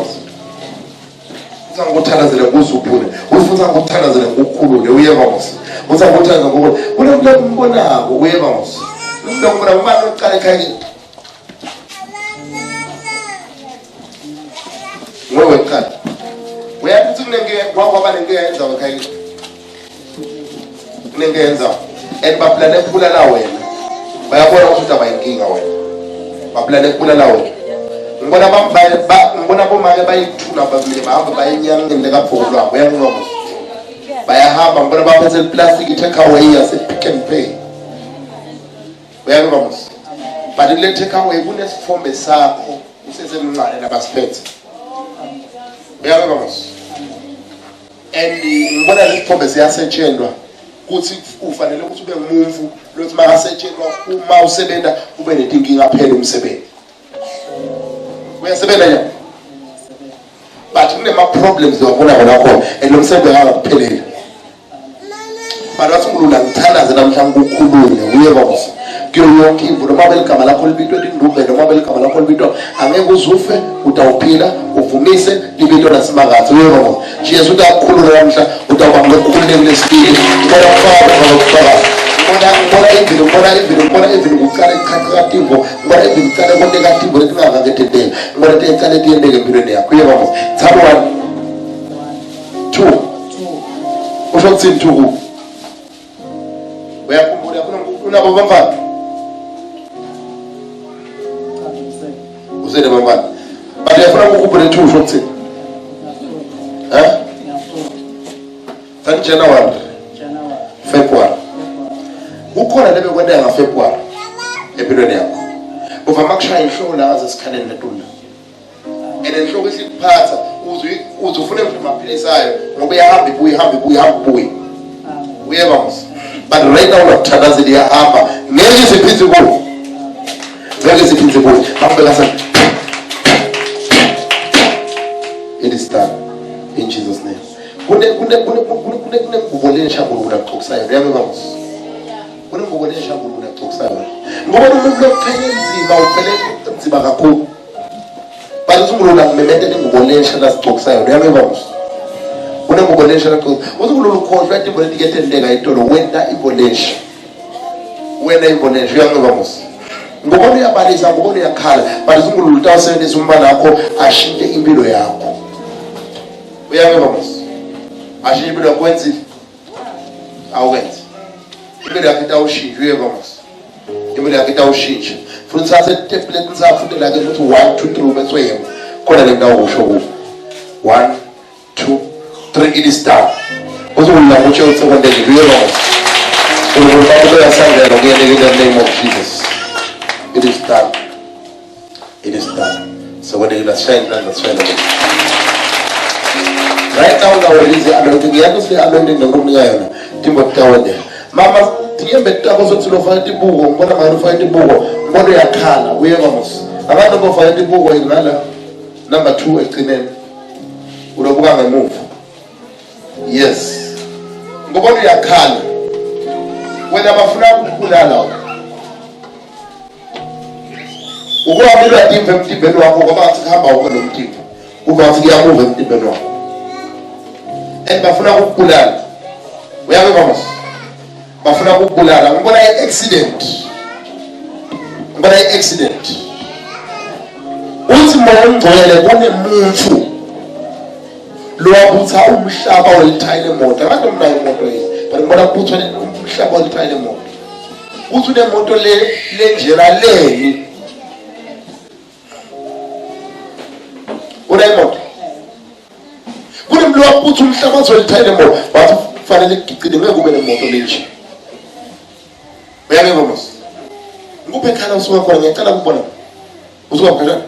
Utha ngokuthandazela kuzuphune. Ufuna ukuthandazela ngokukhulule uyeva musi. Utha ngokuthandazela ngokukhulule. Kulo mbonako uyeva musi. Ngibona ubani oqala ekhayini. Wewe kati. Uyakuthi kunenge kwabane ngeyenza ekhayini. Kunengenza baplane kuphula la wena. Bayabona ukuthi abayinkinga wena. Baplane kuphula la wena. Ngibona bomake bayithuna babili bahamba bayenyangeni lekabhoko lwabo uyanqoba bayahamba ngibona baphethe plastic take away yase Pick n Pay uyanqoba but le take away kunesifombe sakho usesemncane labasiphethe uyanqoba and ngibona lesifombe siyasetshenzwa kuthi ufanele ukuthi ube ngumfu lokuthi makasetshenzwa uma usebenza ube netinkinga phela umsebenzi uyasebenza nje but kunema-problems wabona khona khona and lo msebenzi akakupheleli but wasungulula ngithandaze namhlanje ukukhulule uyeva musi kuyo yonke imvu noma beligama lakho libitwa lindumbe noma beligama lakho libitwa angeke uzufe utawuphila uvumise libitwa nasimakazi uyeva musi Jesu utakukhulula namhla utawuba ngokukhululekile sibili ubona ukufaka Mbona evini kuqala iqhaqativo ngibona evini kuqala konekativo letingakaketendeka ngibona teqale tiyendeke empilweni yakho uyeva musi tsalo 1 2 usho kuthini 2 uyakhumbula unabo bafana usele bafana but yafuna ukukhumbula 2 usho kuthini January February ukhona lebe kwenda ngaFebruary empilweni yakho uvama ukushaya inhloko la azesikhaleni letula enhloko isikuphatha uzufuna amaphilisi ayo ngoba iyahamba ibuye uyeva musi but right now unakuthandazela iyahamba ngeke siphithe kuyo bambeka sana. It is done in Jesus name. Kune ngubole nshangulula kuxoxisayo uyeva musi ngubone nshangulula kuxoxisayo ngoba umuntu lokuphela nzima kakhulu bazungulula ngimemetele ngubonesha la sixoxisayo uyabeba musi unengubonesha la xoxisayo uzungulula ukhohlwa into letiketendeka itolo wena ibonesha uyabeba musi ngobona uyabalisa ngobona uyakhala but uNkulunkulu utawusebenzisa umbala wakho ashintshe impilo yakho. Uyabona mos ashintshe impilo yakho wenzile awenze impilo yakho itawushintsha. Uyabona mos impilo yakho itawushintsha futhi uthathe template nisafute la ke ukuthi 1 2 3 bese uyema khona le ndawo usho ku 1 2 3 it is done. Uzulula mucho usekwendele. Uyabona mos uNkulunkulu uyasangela kuyele in the name of Jesus. It is done. It is done. So when you shine, that's fine. Right now, now is the anointing. You have to say anointing. The room here, Timothy Tawande. Mama, tiembe takoso tulo fight bugo. Mbona manu fight bugo. Mbona ya kala. We have almost. Abando go fight bugo ingala. Number 2 ekinen. Urobuga me move. Yes. Mbona ya kala. When abafuna kulala. Ukuhamela timbe emtimbeni wakho ngoba athihamba wonke lo mtimba kuba athi kuyamuva emtimbeni wakho bafuna ukubulala. Uyabona mos bafuna ukubulala. Ngibona i-accident uthi mongcwele kunemuntu lowabutha umhlaba olithayile emoto abantu mnayo imoto yini but ngibona kubuthwa umhlaba olithayile emoto uthi unemoto le njela leni unemoto kunemlo waputha umhlaba ozolithayile emoto wathi kufanele ngigcine ngeke kube nemoto lenje. Uyabona mos nguphe khala usuka khona ngiyacela ukubona usuka khona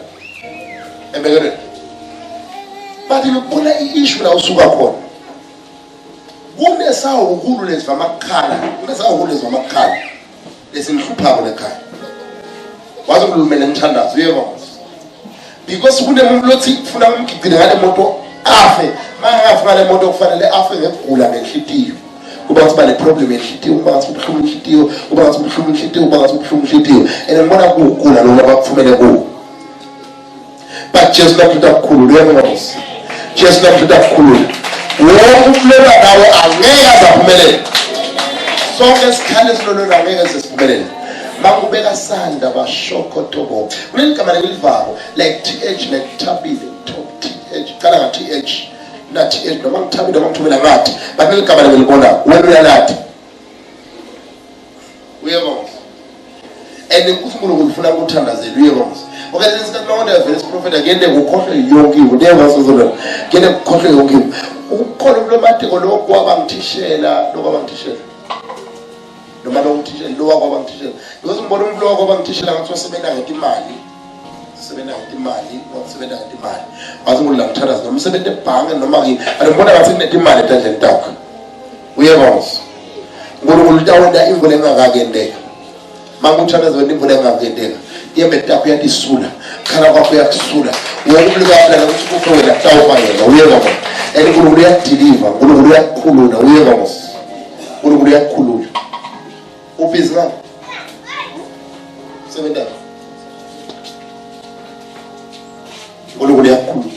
embekele bathi ngibona i-issue la usuka khona kunesawo ukulu lezi amakhala lesinhluphako lekhaya wazi ukulumela ngithandaza. Uyebo because kunemuntu lothi kufuna umgigcine ngale moto afe mangafi ngale moto kufanele afe ngegula ngenhlitiyo kuba ngathi bale problem yenhlitiyo kuba ngathi ubuhlungu inhlitiyo kuba ngathi ubuhlungu inhlitiyo kuba ngathi ubuhlungu inhlitiyo and ngibona kugula lo abakufumele kuwo but just not to takukhulu. Uyebo just not to takukhulu wonke umlelo nawe angeke azaphumelela. Sonke sikhale silolona angeke sesiphumelele. Mangubeka sanda bashokotobo kuneligama lelivako like th like thabile top th kala nga th na th noma ngithabile noma ngithumela ngathi but neligama lelikona wena uyalathi. Uyabona and uNkulunkulu ufuna ukuthandazela. Uyabona okay lesikhathi lonke vele prophet agende ukukhohlwe yonke into njengoba ngene ukukhohlwe yonke into ukukhohlwa kulomatiko lokwabangithishela noma lo ngithishela lo wakwabangithishela because ngibona umuntu lo wakwabangithishela ngathi wasebenza ngetimali wathi ngula ngithandaza noma usebenza ebhange noma ngibona ngathi kunetimali etandleni takho. Uyabona ngikho utawenda imvula engakakendeka manguthandaza wena imvula engakendeka yembe takho yatisula khala kwakho yakusula uyakubulika phela ukuthi kufike wena tawufa yena. Uyabona and uNkulunkulu uyadiliva uNkulunkulu uyakhulula. Uyabona uNkulunkulu uyakhulula ubhizi ngani sebenza uNkulunkulu uyakhulula.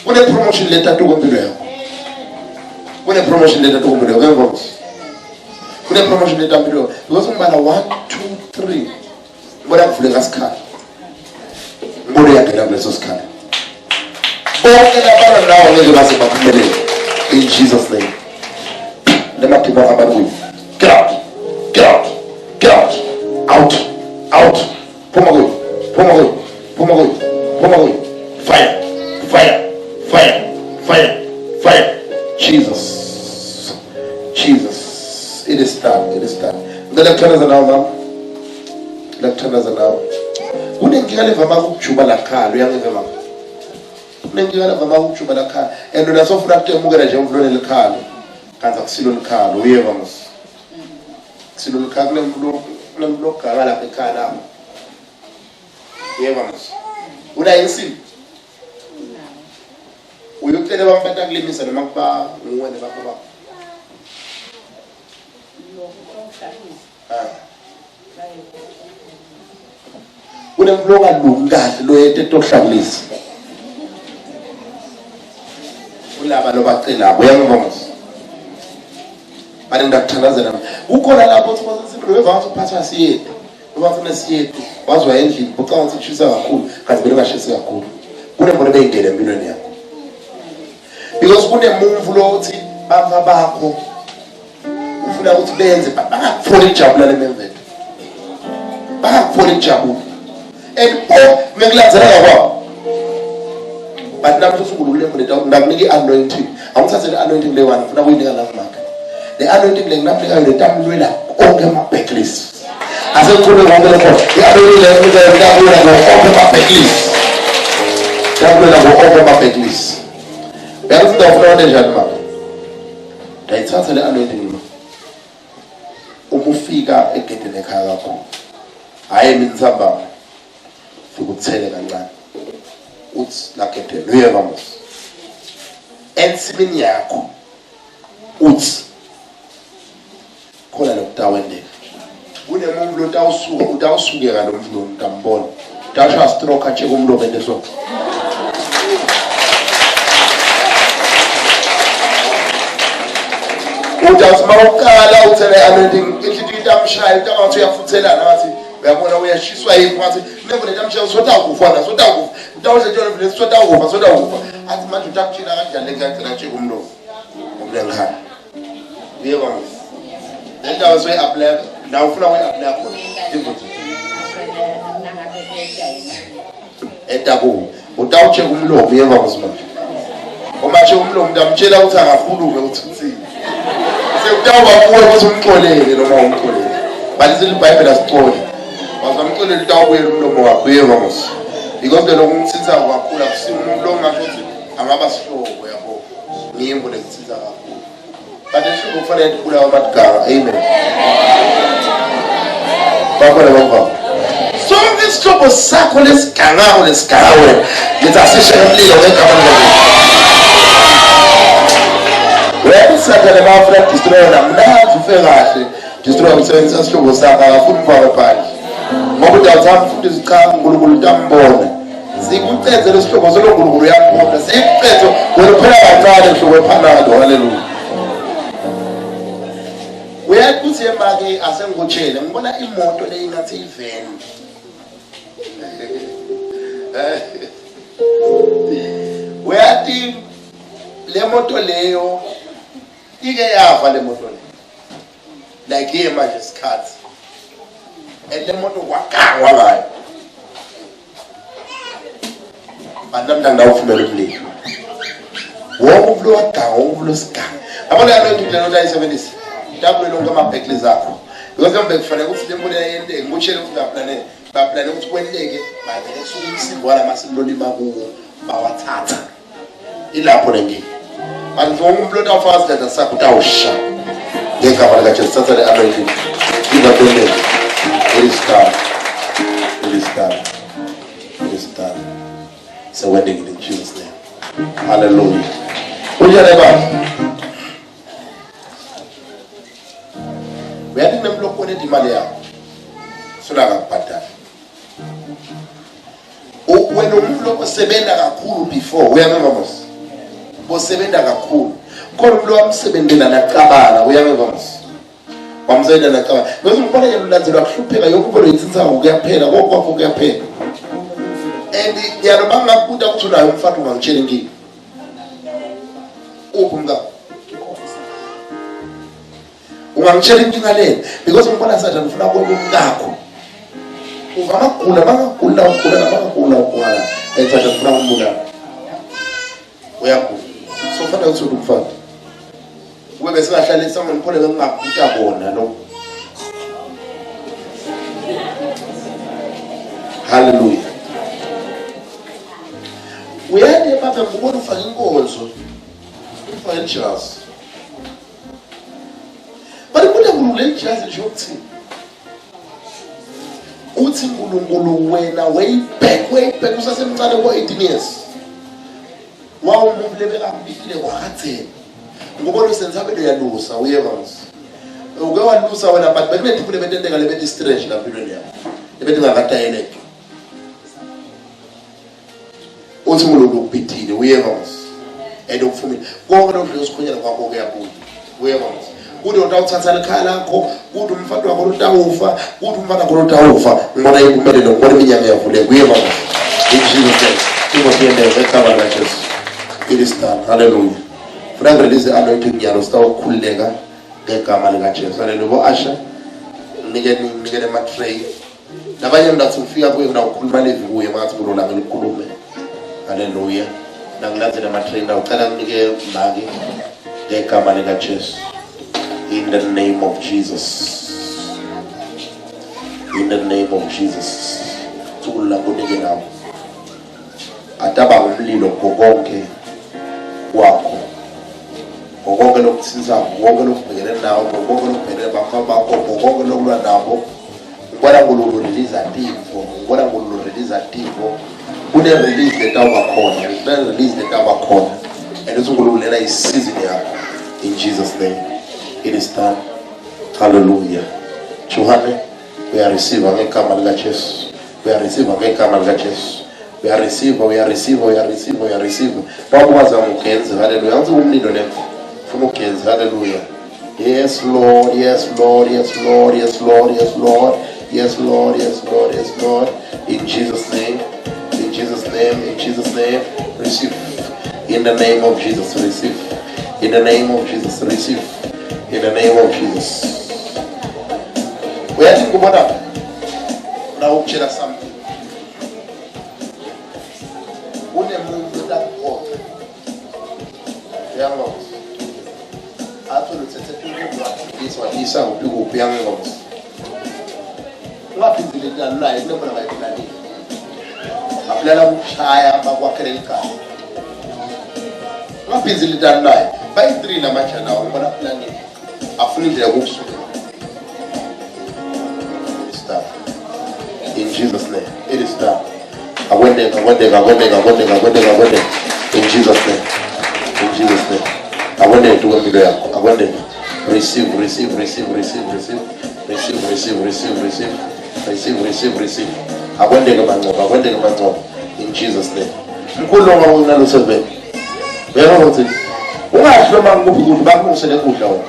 Kune promotion letter tukumpilo yakho kune promotion letter tukumpilo yakho ngeke kune promotion letter mpilo because umbala 1 2 3 ngoba kuvule ngasikhala ngolo yangena kuleso sikhala bonke labana nawo ngeke base baphumelele in Jesus name. Lemadimo abantu get out phuma fire Jesus it is done. Ngilakuthandaza nawe mama ngilakuthandaza nawe kunenkinga levama ukujuba lakhala uyangeve mama kunenkinga levama ukujuba lakhala and nasofuna kutemukela nje umlone likhalo kanza kusilo likhalo. Uyeva mos kusilo likhalo kunemlo gaka lapha ekhaya lapho. Uyeva mos unayo insini uyocela bamfata kulimisa noma kuba nguwena bakho bakho kunemloka lungahle loyete tohlabulisa ulaba lobacela uyangibona bani ngakuthandazela ukhona lapho uthi uweva ngathi uphathwa siyede uma ufuna siyethu wazwa endlini ucanga ukuthi ushisa kakhulu kanti vele ungashisi kakhulu kunembono beyingene empilweni yakho because kunemumvu lo uthi bava bakho ufuna ukuthi benze bangakufoli ijabula lememvelo bangakufoli ijabula and ngekulandzela kwabo but namhlanje uSunkulunkulu lemfundela ngakunika i-anointing awuthathe le-anointing le one ufuna kuyinika love mark le anointing le nginakunika le tamlwela onke ama-backlist asekhulu konke lokho i-anointing le nginakunika onke ama-backlist tamlwela onke ama-backlist uyakuthi ufuna wona njani mama ndayithatha le anointing lo uma ufika egedeni ekhaya kakho hayi mina nsambama fika uthele kancane uthi lagedeni uyeva mos ensimini yakho uthi khona lokutawendeka kunemuntu utawusukeka lo mfundisi utambona utasha stroke ache kumlomo endeso utawusima ukala uthele anointing inhlitiyo itamshaya utabathi uyafuthelana ngathi uyabona uyashiswa yini ngathi nemvule itamshaya sotakufa na sotakufa utawushe njalo vile sotakufa athi manje utakuthina kanjani ngiyacela ache kumlomo umlenkhana uyeba manje Nenda so apply na ufuna we apply khona ingozi etaku utawuche kumlomo uyeva kusimanje uma che umlomo ndamtshela ukuthi akakhulume ukuthi uthini sekutawuba kuwe ukuthi umxolele noma umxolele balizile iBhayibheli asixole bazamxolele utawubuye umlomo wakho uyeva mos because the lokumthinta kakhulu akusimuntu lo ngasho ukuthi angaba sihlobo yabo ngiyimbo lekuthinta kakhulu but esho kufanele ukula kwamadgara amen bakhona baba so isihlobo sakho lesigangako lesigarawe ngithi asishe emlilo ngegama likaNkulunkulu Sathane bafuna destroy namnazi ufe kahle destroy umsebenzi asihlobo sakho akafuni ukufaka phandle ngoba udawuthanda futhi izikhanga uNkulunkulu utambona sikuceze lesihlobo soNkulunkulu uyambona sikuceze wena phela kancane hlobo ephanalo haleluya uyakuthi emake asengikutshela ngibona imoto le ingathi ivan uyathi le moto leyo ike yafa le moto le like here manje isikhathi le moto kwagangwa ngayo banamnda ngawufumela umlilo wonke umlilo waganga wonke umlilo siganga abona yalo into le ayisebenzisa double lonke ama-backlist akho because mbe kufanele ukuthi le mfundo yenteke ngikutshela ukuthi baplane ukuthi kwenteke bavele kusuke umsindo wala masindo lima kuwo bawathatha ilapho lenkinga but wonke umlilo otawufaka isidada sakho utawusha ngegama likaJesu thatha le anointing ingakwendeke it is done sewending in Jesus name hallelujah unjani baba uyathi nemloko onedi imali yakho solaka kubhadala wena umloko osebenza kakhulu before uyameva mos bosebenza kakhulu khona umloko wamsebenzela naqabana uyameva mos wamsebenzela naqabana bese ngibona yena ulandzela kuhlupheka yonke into yitsinza ukuyaphela kwakho kuyaphela and yalo bangakubuta ukuthi unayo umfana ungangitshela inkingi uphumka ungangitshela inkinga leni because ngibona sathi ngifuna ukubona umkakho ungamagula bangagula ethatha ngifuna ukumbulala uyagula so kufanele ukuthi umfana ube bese ngahlala someone khona bengingakubuta bona lo hallelujah uyathi baba ngibona ufaka inkonzo ufaka ijazi bari kude ngulule ijazi nje ukuthini uthi uNkulunkulu wena way back usasemncane ko-18 years wawumuntu lebekambikile kwakathena ngibona usenzabelo yalusa uyeva uke walusa wena but bekunetiphu lebetenteka lebeti stretch lampilweni yakho lebeti ngakatayeleke uthi uNkulunkulu ukubhidile uyeva and ukufumile konke lokudla usikhonyana kwakho kuyabuya uyeva kuthi utawuthatha likhaya lakho, kuthi umfana wakho utawufa, kuthi umfana wakho utawufa. Ngibona impumelelo, ngibona iminyaka yavuleka. Kuyeva in Jesus name. Ingosiyendele ekhaya laJesu. It is done. Hallelujah. Frank release anointing yalo sitawukhuleka ngegama likaJesu. Hallelujah. Asha nikele ma-tray. Nabanye mnathu ufika kuye ngawukhuluma levi kuye manje kulola ngilikhulume. Hallelujah. Nangilandzela ama-tray ngicela nginike maki ngegama likaJesu. In the name of Jesus. In the name of Jesus. Tukula kunike nawo. Ataba umlilo konke wakho. Konke lokusiza, konke lokubhekene nawo, konke lokubhekene bafana bakho, konke lokulwa nabo. Ngibona ngulu release ativo, ngibona ngulu release ativo. Kune release letaba khona, kune release letaba khona. And ngulu lela isizini yakho. In Jesus name. It is done. Hallelujah. Johane, we are receiving ngegama likaJesu. We are receiving ngegama likaJesu. We are receiving, we are receiving, we are receiving, we are receiving. Bakwazi umukenze. Hallelujah. Anzi umlindo lemfu. Funa ukenze. Hallelujah. Yes, Lord. Yes, Lord. Yes, Lord. Yes, Lord. Yes, Lord. Yes, Lord. Yes, Lord. Yes, Lord. In Jesus' name. In Jesus' name. In Jesus' name. Receive. In the name of Jesus. Receive. In the name of Jesus. Receive. In the name of Jesus. We are to go on. Now, share something. When you move that walk, young ones. After the certificate, this one is how people young ones. What is the little life? Never like that. A plan of shy about what can it come? What is the little life? By 3 na match now, what a plan. After the books. Stop. In Jesus' name. It is done. I went there. In Jesus' name. In Jesus' name. I went there to me there. I went there. Receive. I went there. In Jesus' name. Ungasho mangubukulu bakusele kudla wona.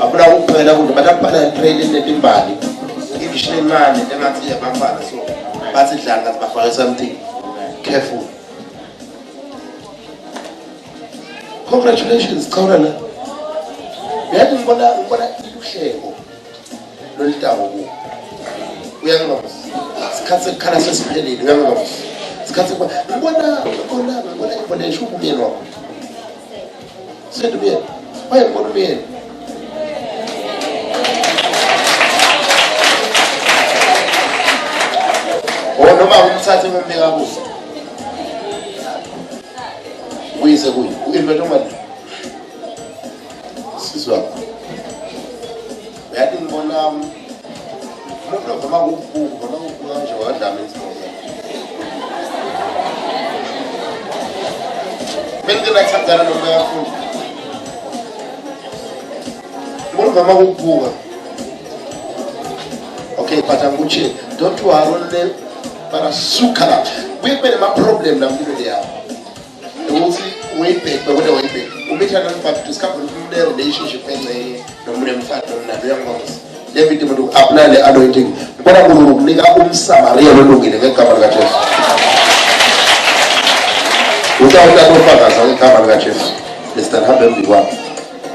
Abula kuphela kudla bataphala training netimbali. Ibishine manje engathi yabafana so bathi dlanga ngathi bafaka something careful. Congratulations Kaurela. Yathi ngibona ihleko lolitawo ku. Uyangibona. Sikhathe khala sesiphelile uyangibona. Sikhathe ngibona ishubu umyeni wakho. Say to me, why am I going to be? Oh, no, I'm starting with me. We say, we invite this one. We had in one okay, but I'm good. Don't worry, para sukara. We made a problem now. We will see way back, but what way back? We make an impact to discover the relationship and the fact of the young ones. Everything to apply the anointing. But I will make up some real looking and come on, without that, no fathers, I come on, Mr. Everyone.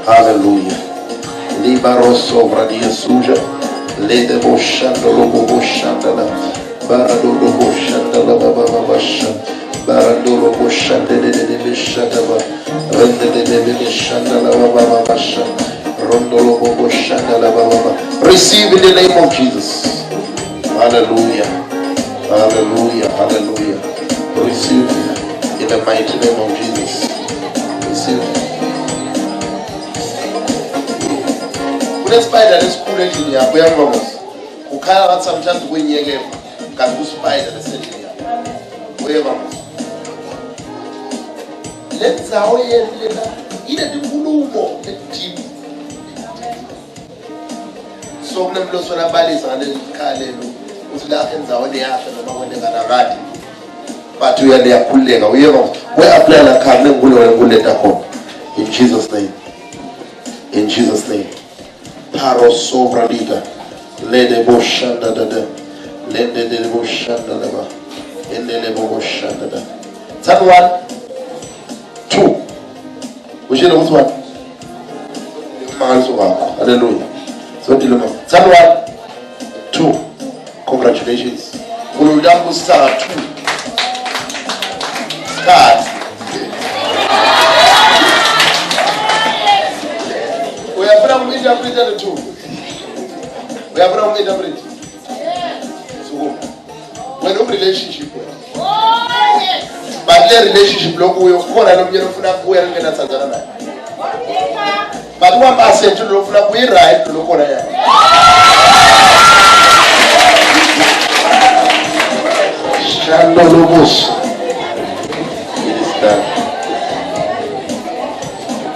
Hallelujah. Libaroso vradia suja, lede boshandolo boshandala, baradolo boshandala babasha, baradolo boshandele de bishataba, rende de bishandala babasha, rondolo boshandala baba. Receive in the name of Jesus. Hallelujah. Hallelujah. Hallelujah. Receive in the mighty name of Jesus. Receive. Spider is cool in here, we are almost. Who can't have some chance to win your game. Can do spider the city here. We are almost. Let's our later. Either the Bulumo, the team. So, the blows for the bodies and then Kalelu, who's laughing down the after the moment they're going to ride. But we are there pulling. We are playing a card and bullet at home. In Jesus' name. In Jesus' name. Parosovralida. Lede boshanda da. Lede de boshanda da. Endele boshanda da. That 1, 2. We should know which one. Hallelujah. So that 1, 2. Congratulations. Uludamu star 2. Start. We have from interpreter 2. We have from interpreter. So when no relationship. But the relationship look we have no but one person to look like we right to look on it.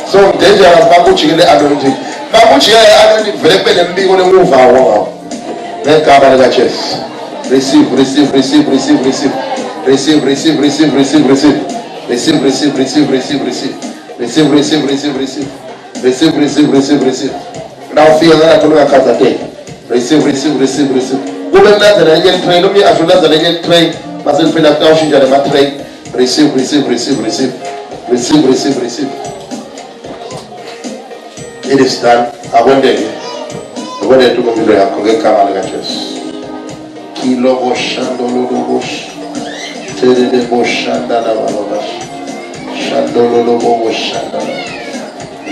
So dangerous Babuchi anointing. Babuchi anointing very bad and big on the move our then cover the chest. Receive. Now feel that I don't know how to take. Receive. Women that I get trained, me as well as I get trained, myself in a thousand and my train. Receive. It is done. I went there to go to the Kamala. Kilo Boshandolo Bush, Tede Boshandana Valabash, Shandolo Boshanda,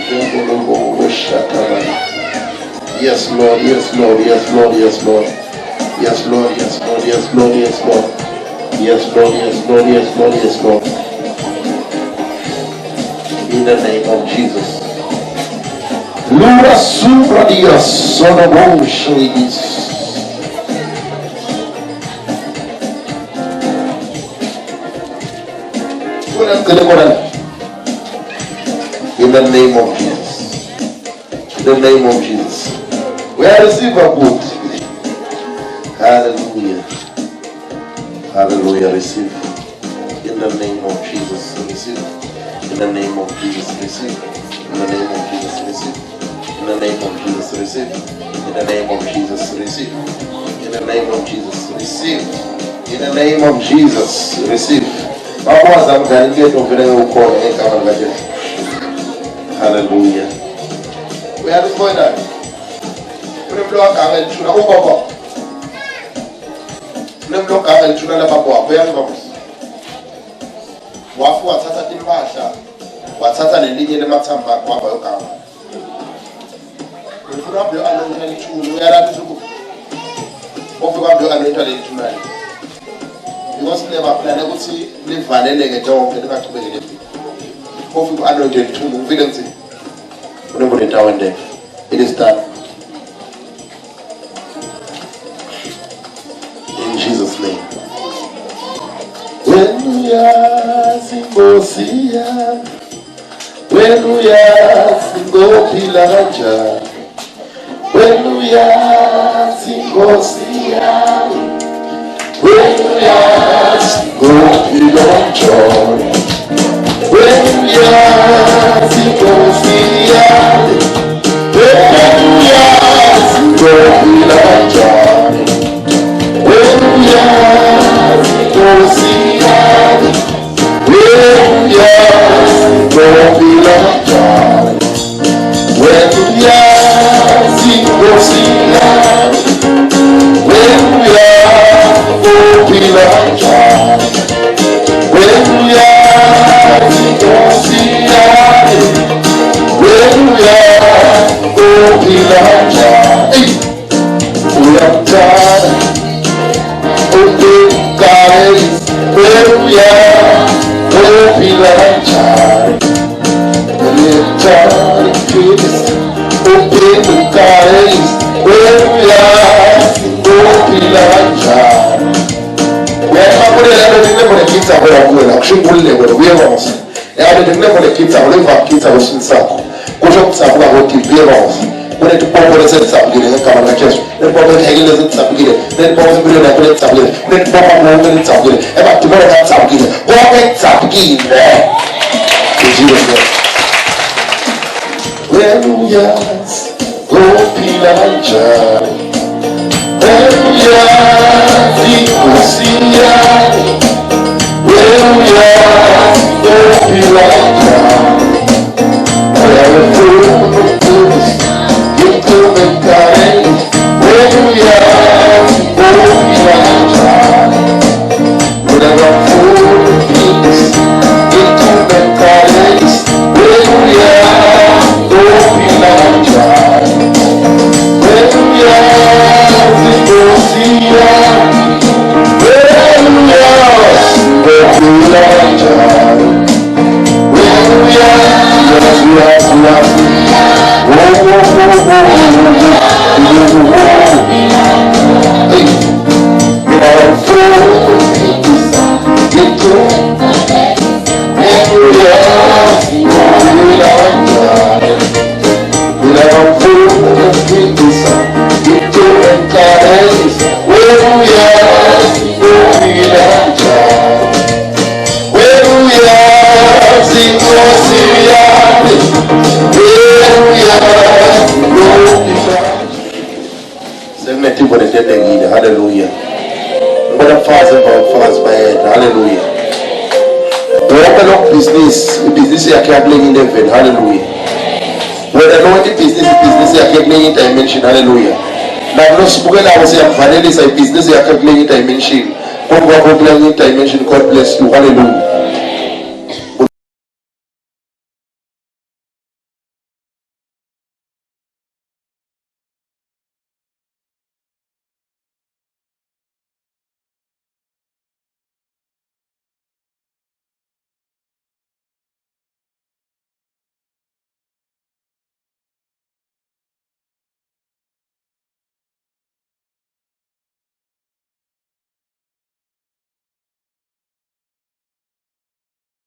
Jambolo Boshatana. Yes, Lord. In the name of Jesus. Lura Supra Dios, Son of Oshlis. In the name of Jesus. We are receiving a good. Hallelujah. Receive. In the name of Jesus. Receive. In the name of Jesus. Receive. In the name of Jesus. Receive. In the name of Jesus. Receive. In the name of Jesus. Receive. In the name of Jesus. Receive. In the name of Jesus. Receive. Hallelujah. We are just going on. We block our children. We block our children. We are going. Wafu watata timbasha. Watata ni linye le matamba kwa bayoka. We put your anointing to we are at the your anointing to man. Because never plan to see live vanilla and job and back to be living. Hope you anointed to move it. Whenever it down there, it is done. In Jesus' name. When we are Simbosia, when we are Simbo Pilaja, when we are Simbosia. When we are going on joy, when we are Simbosia, when we are going on joy, when we are Simbosia, when we are going on joy, when we are Simbosia, when we are when we are uphila kanjani uyazi usiyani uyazi uphila kanjani uyafuna ukubusa intumenkareni uyazi uphila kanjani uyafuna ukubusa intumenkareni uyazi uphila kanjani Hallelujah. What a father by head. Hallelujah. We open up business you can bring in heaven. Hallelujah. Whether no business you can bring in dimension. Hallelujah. Now no spoken I was saying vanilla is a business you can bring in dimension. God will bring in dimension. God bless you. Hallelujah.